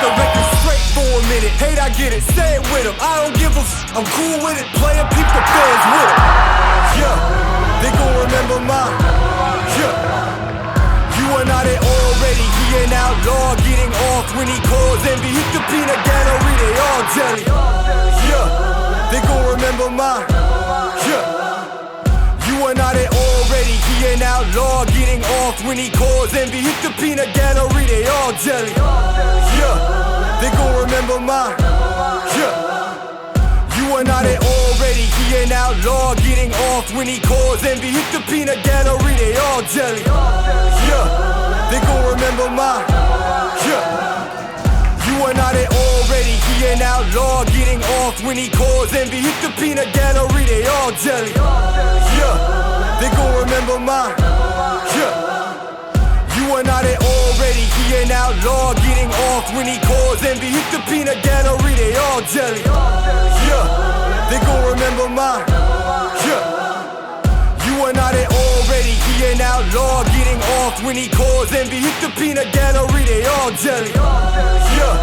the record straight for a minute. Hate, I get it, say it with them. I don't give a f, I'm cool with it. Playing, keep the fans with it. Yeah, they gon' remember mine. Yeah, you are not it already. He an outlaw, getting off when he calls envy. Hit the peanut gallery, they all jelly. Yeah, they gon' remember mine. Yeah, you are not it already. He an outlaw, getting off when he calls envy. Hit the peanut gallery, they all jelly. Yeah, they gon' remember mine. Yeah, you are not it already. He an outlaw, getting off when he calls envy. Hit the peanut gallery, they all jelly. Yeah, they gon' remember mine. Yeah, you are not it already. He an outlaw, getting off when he calls envy. Hit the peanut gallery, they all jelly. Yeah, they gon' remember mine. Yeah, you are not it already. He an outlaw, getting off when he calls envy. Hit the peanut gallery, they all jelly. Yeah, they gon' remember mine. Yeah, you are not it already. He an outlaw, getting off when he calls envy. Hit the peanut gallery, they all jelly. Yeah,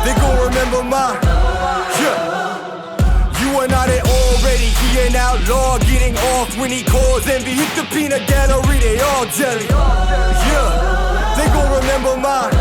they gon' remember mine. Yeah, you are not it already. He an outlaw, getting off when he calls envy. Hit the peanut gallery, they all jelly. Yeah, they gon' remember mine.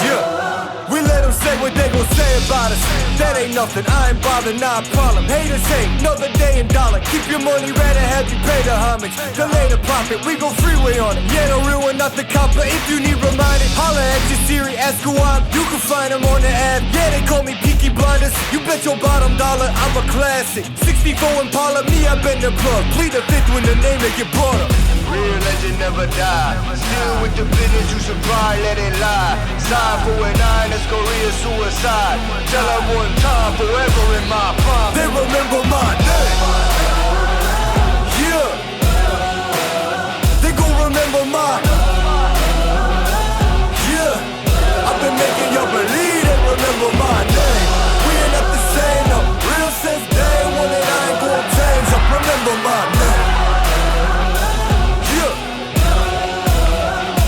Yeah, we let them say what they gon' say about us. That ain't nothing, I ain't bothered, not a problem. Haters hate, another day in dollar. Keep your money, rather have you pay the homage. Delay the profit, we go freeway on it. Yeah, the real one, not the copper. If you need reminded, holla at your Siri, ask who I'm. You can find them on the app. Yeah, they call me Peaky Blinders. You bet your bottom dollar, I'm a classic. 64 Impala, me, I been the plug. Plead the fifth when the name they get brought up. Real legend never die. Still with the business, you should probably let it lie. Sign for a 9, that's Korea suicide. Tell her one time, forever in my prime. They remember my name. Yeah, they gon' remember mine. Yeah, I've been making y'all believe they remember my name. We ain't not the same, no. Real since day one, and I ain't gon' change up. Remember my name.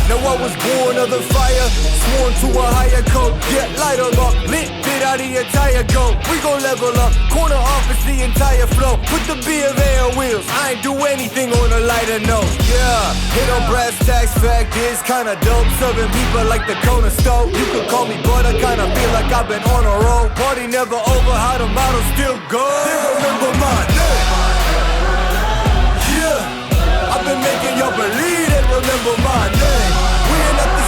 Now I was born of the fire, sworn to a higher code. Yeah, light 'em up, lit bit out the entire goal. We gon' level up, corner office the entire flow. Put the B of A on wheels, I ain't do anything on a lighter note. Yeah, hit on brass tacks, fact is kinda dope. Serving people like the corner stove. You can call me butter, kinda feel like I've been on a roll. Party never over, how the model still go. They remember my name. Yeah, I've been making y'all believe they remember my name. We ain't not the